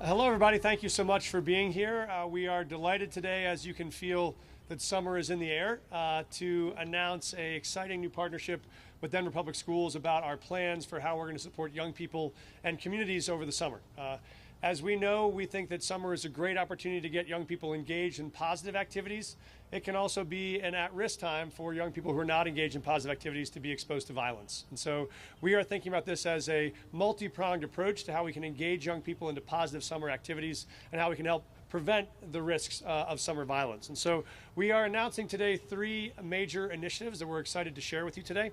Hello, everybody. Thank you so much for being here. We are delighted today, as you can feel that summer is in the air, to announce an exciting new partnership with Denver Public Schools about our plans for how we're going to support young people and communities over the summer. As we know, we think that summer is a great opportunity to get young people engaged in positive activities. It can also be an at-risk time for young people who are not engaged in positive activities to be exposed to violence. And so we are thinking about this as a multi-pronged approach to how we can engage young people into positive summer activities and how we can help prevent the risks of summer violence. And so we are announcing today three major initiatives that we're excited to share with you today.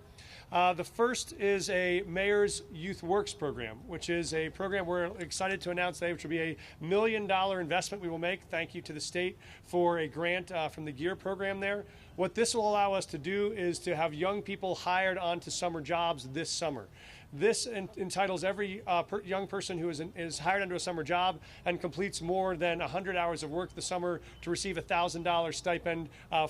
The first is a Mayor's Youth Works program, which is a program we're excited to announce today, which will be a $1 million investment we will make. Thank you to the state for a grant from the GEAR program there. What this will allow us to do is to have young people hired onto summer jobs this summer. This entitles every young person who is hired onto a summer job and completes more than 100 hours of work this summer to receive a $1,000 stipend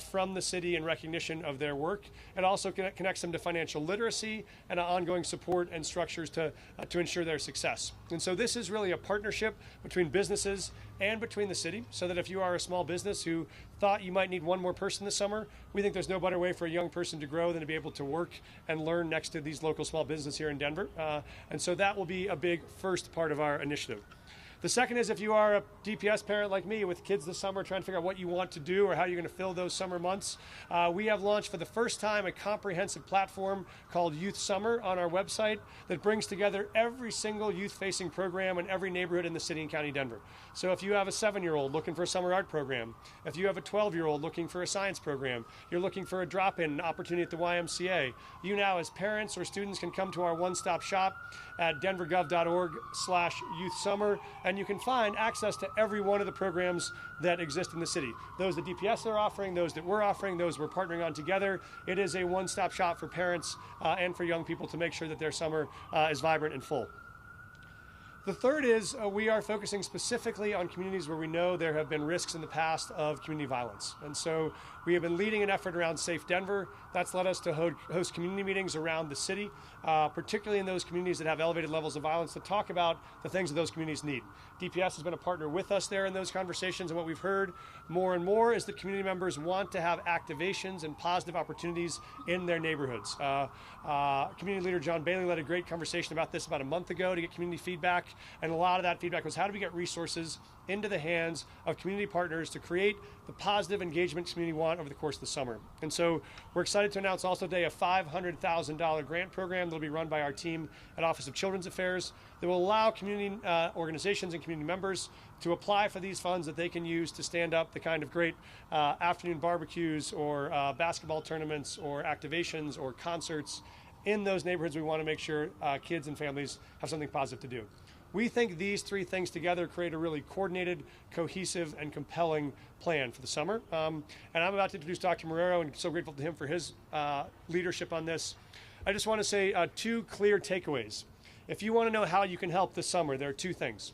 from the city in recognition of their work. It also connects them to financial literacy and ongoing support and structures to ensure their success. And so this is really a partnership between businesses and between the city, so that if you are a small business who thought you might need one more person this summer, we think there's no better way for a young person to grow than to be able to work and learn next to these local small businesses here in Denver. And so that will be a big first part of our initiative. The second is if you are a DPS parent like me with kids this summer trying to figure out what you want to do or how you're going to fill those summer months, we have launched for the first time a comprehensive platform called Youth Summer on our website that brings together every single youth-facing program in every neighborhood in the city and county of Denver. So if you have a 7-year-old looking for a summer art program, if you have a 12-year-old looking for a science program, you're looking for a drop-in opportunity at the YMCA, you now as parents or students can come to our one-stop shop at denvergov.org/youthsummer, and you can find access to every one of the programs that exist in the city. Those that DPS are offering, those that we're offering, those we're partnering on together. It is a one-stop shop for parents and for young people to make sure that their summer is vibrant and full. The third is we are focusing specifically on communities where we know there have been risks in the past of community violence. And so we have been leading an effort around Safe Denver. That's led us to host community meetings around the city, particularly in those communities that have elevated levels of violence, to talk about the things that those communities need. DPS has been a partner with us there in those conversations, and what we've heard more and more is that community members want to have activations and positive opportunities in their neighborhoods. Community leader John Bailey led a great conversation about this about a month ago to get community feedback, and a lot of that feedback was how do we get resources into the hands of community partners to create the positive engagement community want over the course of the summer. And so we're excited to announce also today a $500,000 grant program that will be run by our team at Office of Children's Affairs that will allow community organizations and community members to apply for these funds that they can use to stand up the kind of great afternoon barbecues or basketball tournaments or activations or concerts in those neighborhoods. We want to make sure kids and families have something positive to do. We think these three things together create a really coordinated, cohesive, and compelling plan for the summer. And I'm about to introduce Dr. Marrero, and so grateful to him for his leadership on this. I just want to say two clear takeaways. If you want to know how you can help this summer, there are two things.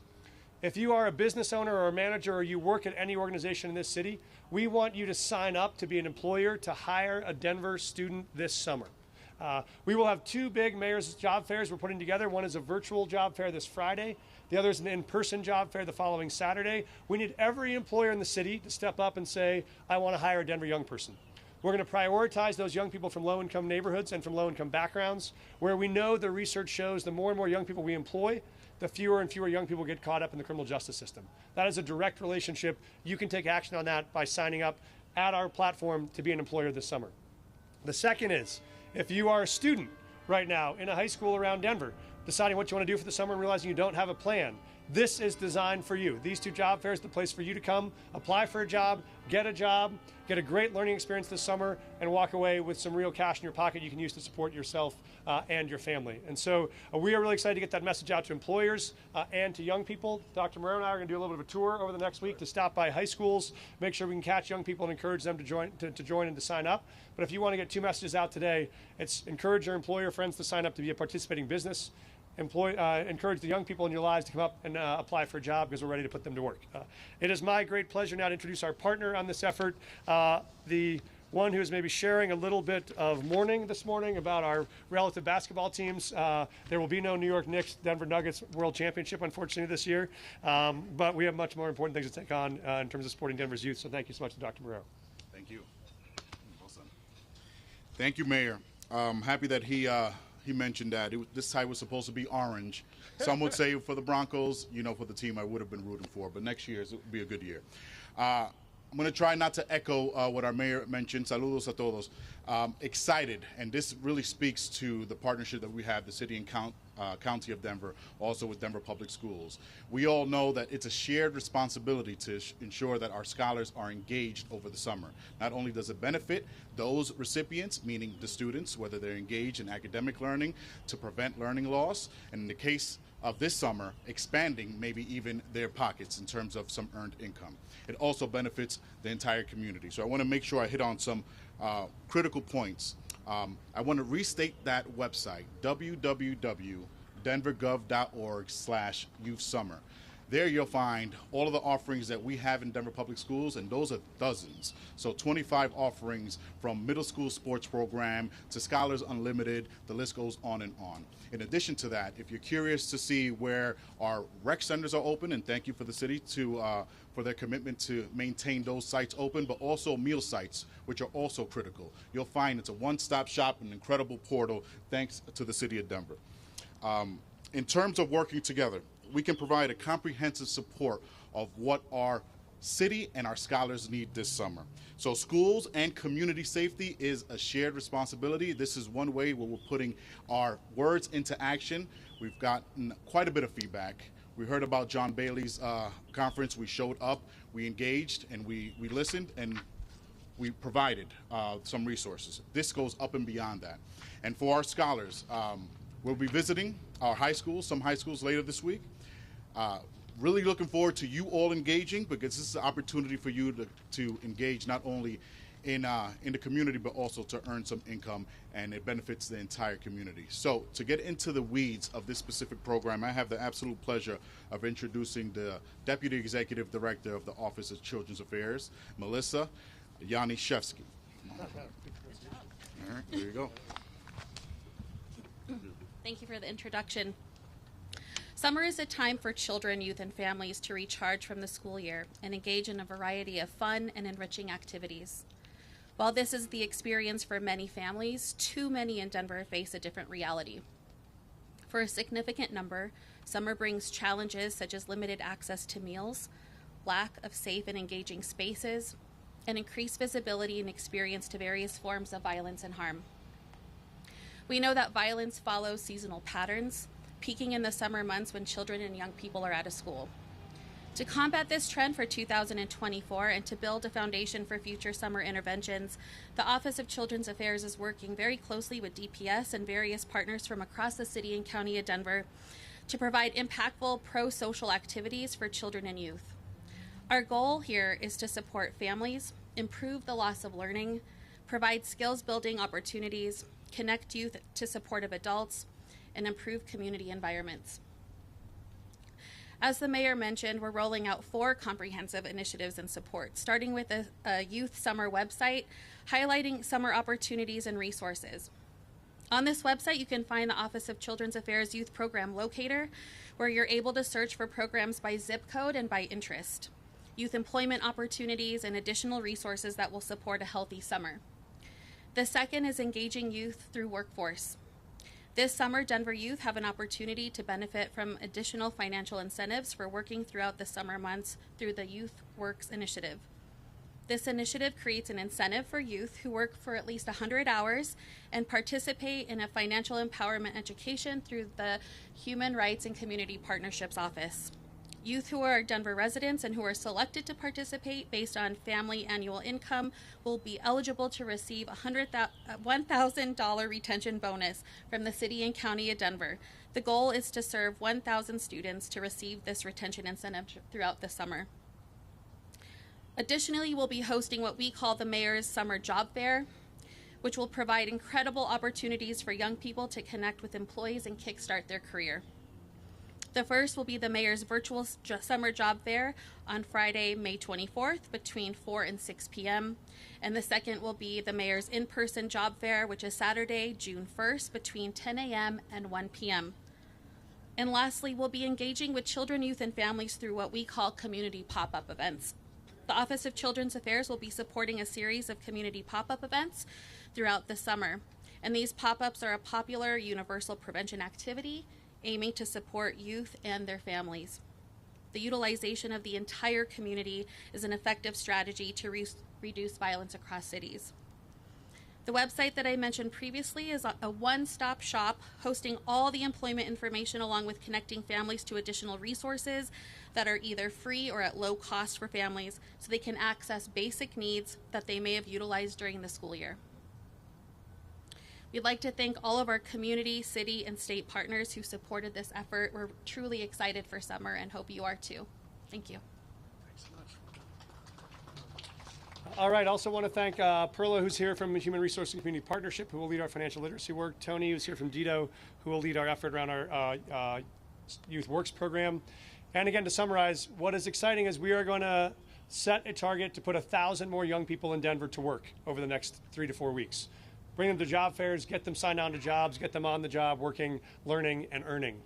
If you are a business owner or a manager or you work at any organization in this city, we want you to sign up to be an employer to hire a Denver student this summer. We will have two big mayor's job fairs we're putting together. One is a virtual job fair this Friday. The other is an in-person job fair the following Saturday. We need every employer in the city to step up and say, I want to hire a Denver young person. We're going to prioritize those young people from low-income neighborhoods and from low-income backgrounds, where we know the research shows the more and more young people we employ, the fewer and fewer young people get caught up in the criminal justice system. That is a direct relationship. You can take action on that by signing up at our platform to be an employer this summer. The second is, if you are a student right now in a high school around Denver, deciding what you want to do for the summer and realizing you don't have a plan, this is designed for you. These two job fairs are the place for you to come, apply for a job, get a great learning experience this summer, and walk away with some real cash in your pocket you can use to support yourself and your family. And so we are really excited to get that message out to employers and to young people. Dr. Marrero and I are going to do a little bit of a tour over the next week to stop by high schools, make sure we can catch young people and encourage them to join and to sign up. But if you want to get two messages out today, it's encourage your employer friends to sign up to be a participating business. Encourage the young people in your lives to come up and apply for a job, because we're ready to put them to work. It is my great pleasure now to introduce our partner on this effort, the one who is maybe sharing a little bit of mourning this morning about our relative basketball teams. There will be no New York Knicks Denver Nuggets World Championship, unfortunately, this year. But we have much more important things to take on in terms of supporting Denver's youth. So thank you so much to Dr. Marrero. Thank you. Thank you, Mayor. Happy that he mentioned that this tie was supposed to be orange. Some would say for the Broncos, for the team I would have been rooting for, but next year it would be a good year. I'm going to try not to echo what our mayor mentioned. Saludos a todos. Excited, and this really speaks to the partnership that we have, the city and county of Denver, also with Denver Public Schools. We all know that it's a shared responsibility to ensure that our scholars are engaged over the summer. Not only does it benefit those recipients, meaning the students, whether they're engaged in academic learning, to prevent learning loss, and in the case of this summer, expanding maybe even their pockets in terms of some earned income. It also benefits the entire community. So I want to make sure I hit on some critical points. I want to restate that website, www.denvergov.org/youthsummer. There you'll find all of the offerings that we have in Denver Public Schools, and those are dozens. So 25 offerings from middle school sports program to Scholars Unlimited, the list goes on and on. In addition to that, if you're curious to see where our rec centers are open, and thank you for the city for their commitment to maintain those sites open, but also meal sites, which are also critical. You'll find it's a one-stop shop, an incredible portal, thanks to the city of Denver. In terms of working together, we can provide a comprehensive support of what our city and our scholars need this summer. So schools and community safety is a shared responsibility. This is one way where we're putting our words into action. We've gotten quite a bit of feedback. We heard about John Bailey's conference. We showed up, we engaged, and we listened, and we provided some resources. This goes up and beyond that. And for our scholars, we'll be visiting our high schools, some high schools later this week. Really looking forward to you all engaging, because this is an opportunity for you to engage not only in the community, but also to earn some income, and it benefits the entire community. So to get into the weeds of this specific program, I have the absolute pleasure of introducing the Deputy Executive Director of the Office of Children's Affairs, Melissa Yaniszewski. All right, there you go. Thank you for the introduction. Summer is a time for children, youth, and families to recharge from the school year and engage in a variety of fun and enriching activities. While this is the experience for many families, too many in Denver face a different reality. For a significant number, summer brings challenges such as limited access to meals, lack of safe and engaging spaces, and increased visibility and experience to various forms of violence and harm. We know that violence follows seasonal patterns, peaking in the summer months when children and young people are out of school. To combat this trend for 2024 and to build a foundation for future summer interventions, the Office of Children's Affairs is working very closely with DPS and various partners from across the city and county of Denver to provide impactful pro-social activities for children and youth. Our goal here is to support families, improve the loss of learning, provide skills-building opportunities, connect youth to supportive adults, and improve community environments. As the mayor mentioned, we're rolling out 4 comprehensive initiatives and support, starting with a youth summer website highlighting summer opportunities and resources. On this website, you can find the Office of Children's Affairs Youth Program Locator, where you're able to search for programs by zip code and by interest, youth employment opportunities, and additional resources that will support a healthy summer. The second is engaging youth through workforce. This summer, Denver youth have an opportunity to benefit from additional financial incentives for working throughout the summer months through the Youth Works initiative. This initiative creates an incentive for youth who work for at least 100 hours and participate in a financial empowerment education through the Human Rights and Community Partnerships Office. Youth who are Denver residents and who are selected to participate based on family annual income will be eligible to receive a $1,000 retention bonus from the city and county of Denver. The goal is to serve 1,000 students to receive this retention incentive throughout the summer. Additionally, we'll be hosting what we call the Mayor's Summer Job Fair, which will provide incredible opportunities for young people to connect with employees and kickstart their career. The first will be the mayor's virtual summer job fair on Friday, May 24th between 4 and 6 p.m. And the second will be the mayor's in-person job fair, which is Saturday, June 1st between 10 a.m. and 1 p.m. And lastly, we'll be engaging with children, youth, and families through what we call community pop-up events. The Office of Children's Affairs will be supporting a series of community pop-up events throughout the summer. And these pop-ups are a popular universal prevention activity aiming to support youth and their families. The utilization of the entire community is an effective strategy to reduce violence across cities. The website that I mentioned previously is a one-stop shop hosting all the employment information along with connecting families to additional resources that are either free or at low cost for families so they can access basic needs that they may have utilized during the school year. We'd like to thank all of our community, city, and state partners who supported this effort. We're truly excited for summer and hope you are too. Thank you. All right, also want to thank Perla, who's here from Human Resource and Community Partnership, who will lead our financial literacy work. Tony, who's here from DIDO, who will lead our effort around our Youth Works program. And again, to summarize, what is exciting is we are going to set a target to put 1,000 more young people in Denver to work over the next 3 to 4 weeks. Bring them to job fairs, get them signed on to jobs, get them on the job, working, learning, and earning.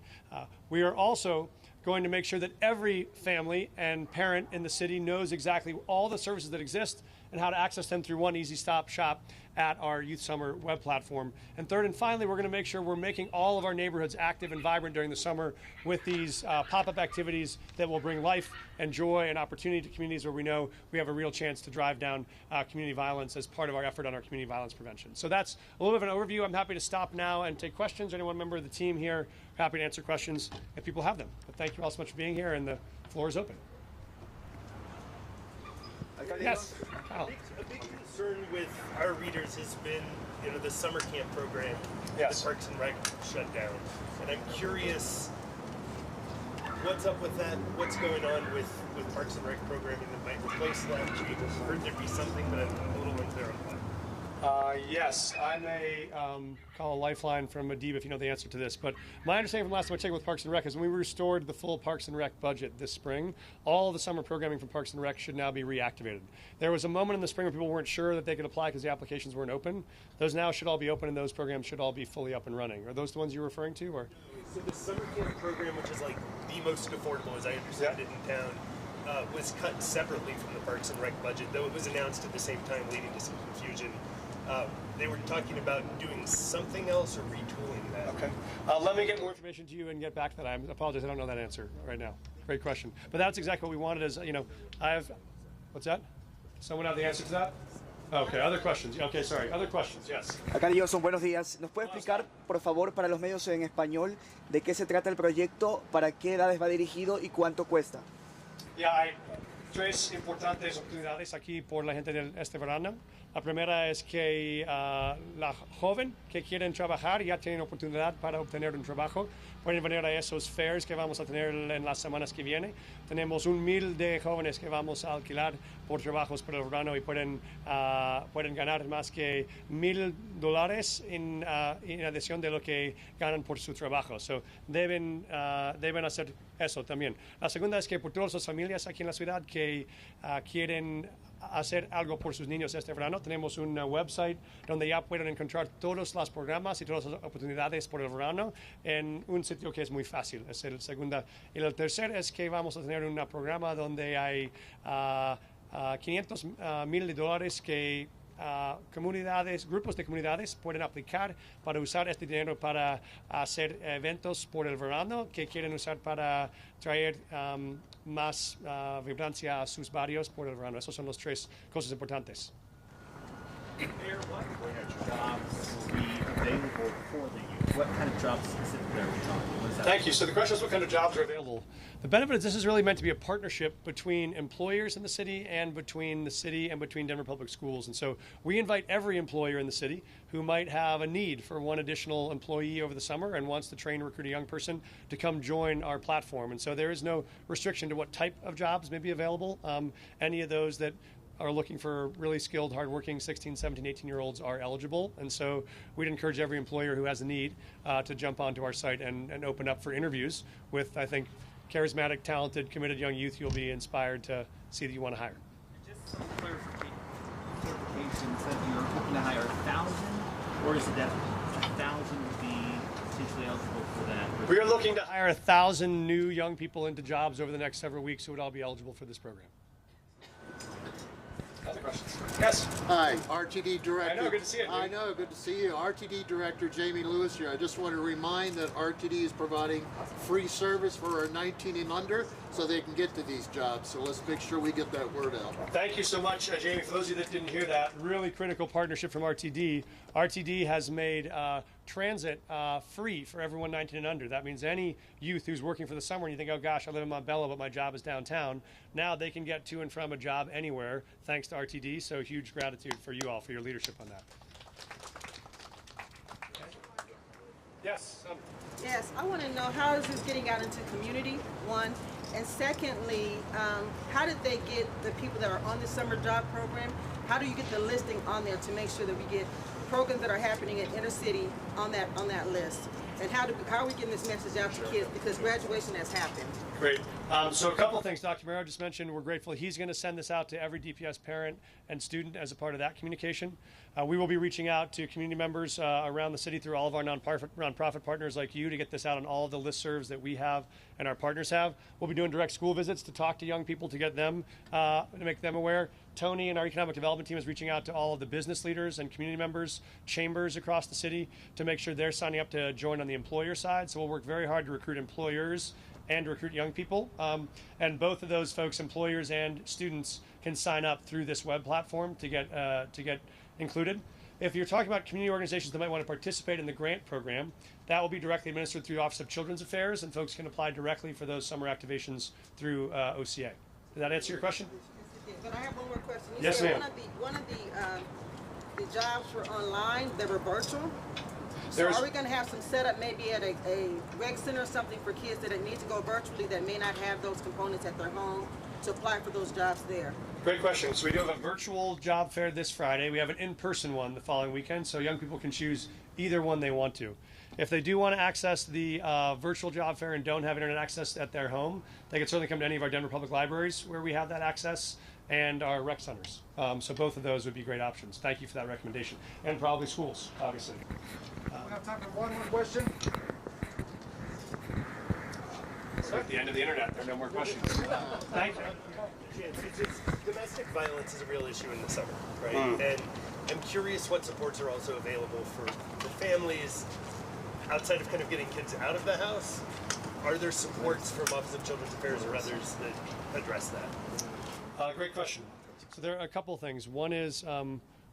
We are also going to make sure that every family and parent in the city knows exactly all the services that exist and how to access them through one easy stop shop at our Youth Summer web platform. And third and finally, we're going to make sure we're making all of our neighborhoods active and vibrant during the summer with these pop-up activities that will bring life and joy and opportunity to communities where we know we have a real chance to drive down community violence as part of our effort on our community violence prevention. So that's a little bit of an overview. I'm happy to stop now and take questions. Anyone member of the team here, happy to answer questions if people have them. But thank you all so much for being here, and the floor is open. Yes, Kyle. A big concern with our readers has been, the summer camp program, Yes. the Parks and Rec shut down. And I'm curious, what's up with that? What's going on with Parks and Rec programming that might replace that? We've heard there'd be something, but I'm a little unclear on what. Yes, I may call a lifeline from Adib if you know the answer to this. But my understanding from last time I checked with Parks and Rec is when we restored the full Parks and Rec budget this spring, all the summer programming from Parks and Rec should now be reactivated. There was a moment in the spring where people weren't sure that they could apply because the applications weren't open. Those now should all be open, and those programs should all be fully up and running. Are those the ones you're referring to? Or? So the summer camp program, which is like the most affordable, as I understand it, in town, was cut separately from the Parks and Rec budget, though it was announced at the same time, leading to some confusion. They were talking about doing something else or retooling that. Okay. Let me get more information to you and get back to that. I apologize, I don't know that answer right now. Great question. But that's exactly what we wanted is, what's that? Someone have the answer to that? Okay, other questions. Okay, sorry. Other questions, yes. Acá Johnson, buenos días. ¿Nos puede explicar, por favor, para los medios en español, de qué se trata el proyecto, para qué edades va dirigido y cuánto cuesta? Ya hay tres importantes oportunidades aquí por la gente de este verano. La primera es que la joven que quieren trabajar ya tienen oportunidad para obtener un trabajo. Pueden venir a esos fairs que vamos a tener en las semanas que vienen. Tenemos 1,000 de jóvenes que vamos a alquilar por trabajos por el verano y pueden ganar más que $1,000 en adición de lo que ganan por su trabajo. So, deben hacer eso también. La segunda es que por todas las familias aquí en la ciudad que quieren hacer algo por sus niños este verano, tenemos un website donde ya pueden encontrar todos los programas y todas las oportunidades por el verano en un sitio que es muy fácil. Es el segundo. Y el tercer es que vamos a tener un programa donde hay $500,000 que grupos de comunidades pueden aplicar para usar este dinero para hacer eventos por el verano que quieren usar para traer más vibrancia a sus barrios por el verano. Esas son las tres cosas importantes. What kind of jobs specifically are we talking? What is that? Thank you. So the question is what kind of jobs are available. The benefit is this is really meant to be a partnership between employers in the city and between Denver Public Schools. And so we invite every employer in the city who might have a need for one additional employee over the summer and wants to train and recruit a young person to come join our platform. And so there is no restriction to what type of jobs may be available. Any of those that are looking for really skilled, hardworking 16, 17, 18-year-olds are eligible. And so we'd encourage every employer who has a need to jump onto our site and open up for interviews with, I think, charismatic, talented, committed young youth you'll be inspired to see that you want to hire. Just some clarification that you're hoping to hire 1,000, or is it that 1,000 would be potentially eligible for that? We are looking to hire 1,000 new young people into jobs over the next several weeks who would all be eligible for this program. Other questions? Yes. Hi, RTD Director. I know, good to see you, Jamie. I know, good to see you. RTD Director Jamie Lewis here. I just want to remind that RTD is providing free service for our 19 and under so they can get to these jobs. So let's make sure we get that word out. Thank you so much, Jamie. For those of you that didn't hear that, really critical partnership from RTD. RTD has made transit free for everyone 19 and under. That means any youth who's working for the summer and you think, oh gosh, I live in Montbello, but my job is downtown. Now they can get to and from a job anywhere thanks to RTD. So huge gratitude for you all for your leadership on that. Yes. Yes, I want to know how is this getting out into community, one, and secondly, how did they get the people that are on the summer job program? How do you get the listing on there to make sure that we get programs that are happening in inner city on that list? And how are we getting this message out to kids, because graduation has happened? Great. So a couple of things Dr. Marrero just mentioned. We're grateful. He's going to send this out to every DPS parent and student as a part of that communication. We will be reaching out to community members around the city through all of our nonprofit partners like you to get this out on all of the listservs that we have and our partners have. We'll be doing direct school visits to talk to young people to get them, to make them aware. Tony and our economic development team is reaching out to all of the business leaders and community members, chambers across the city to make sure they're signing up to join on the employer side. So we'll work very hard to recruit employers and recruit young people. And both of those folks, employers and students, can sign up through this web platform to get included. If you're talking about community organizations that might want to participate in the grant program, that will be directly administered through the Office of Children's Affairs, and folks can apply directly for those summer activations through OCA. Did that answer your question? But I have one more question. You Yes, said ma'am. one of the jobs were online, they were virtual. So There's- are we going to have some setup maybe at a rec center or something for kids that need to go virtually that may not have those components at their home to apply for those jobs there? Great question. So we do have a virtual job fair this Friday. We have an in-person one the following weekend, so young people can choose either one they want to. If they do want to access the virtual job fair and don't have internet access at their home, they can certainly come to any of our Denver Public Libraries where we have that access, and our rec centers. So both of those would be great options. Thank you for that recommendation. And probably schools, obviously. We have time for one more question. So at the end of the internet, there are no more questions. Thank you. Domestic violence is a real issue in the summer, right? And I'm curious what supports are also available for families outside of kind of getting kids out of the house. Are there supports from Office of Children's Affairs or others that address that? Great question. So there are a couple of things. One is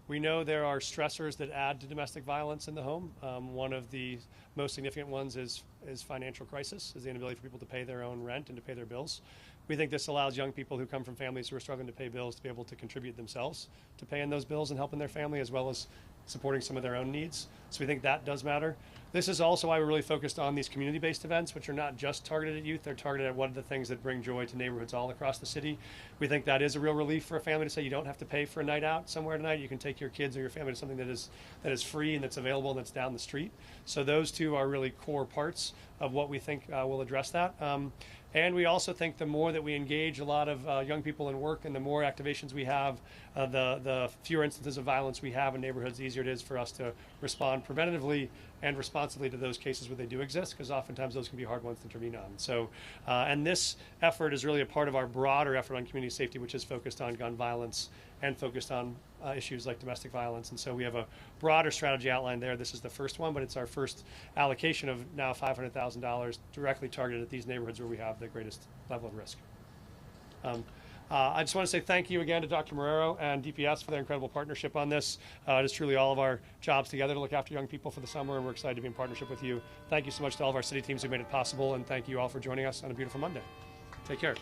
we know there are stressors that add to domestic violence in the home. One of the most significant ones is financial crisis, is the inability for people to pay their own rent and to pay their bills. We think this allows young people who come from families who are struggling to pay bills to be able to contribute themselves to paying those bills and helping their family, as well as supporting some of their own needs. So we think that does matter. This is also why we're really focused on these community-based events, which are not just targeted at youth. They're targeted at one of the things that bring joy to neighborhoods all across the city. We think that is a real relief for a family to say you don't have to pay for a night out somewhere tonight. You can take your kids or your family to something that is free and that's available and that's down the street. So those two are really core parts of what we think will address that. And we also think the more that we engage a lot of young people in work and the more activations we have, the fewer instances of violence we have in neighborhoods, the easier it is for us to respond preventatively and responsibly to those cases where they do exist, because oftentimes those can be hard ones to intervene on. So, and this effort is really a part of our broader effort on community safety, which is focused on gun violence and focused on issues like domestic violence. And so we have a broader strategy outlined there. This is the first one, but it's our first allocation of now $500,000 directly targeted at these neighborhoods where we have the greatest level of risk. I just want to say thank you again to Dr. Marrero and DPS for their incredible partnership on this. It is truly all of our jobs together to look after young people for the summer, and we're excited to be in partnership with you. Thank you so much to all of our city teams who made it possible, and thank you all for joining us on a beautiful Monday. Take care.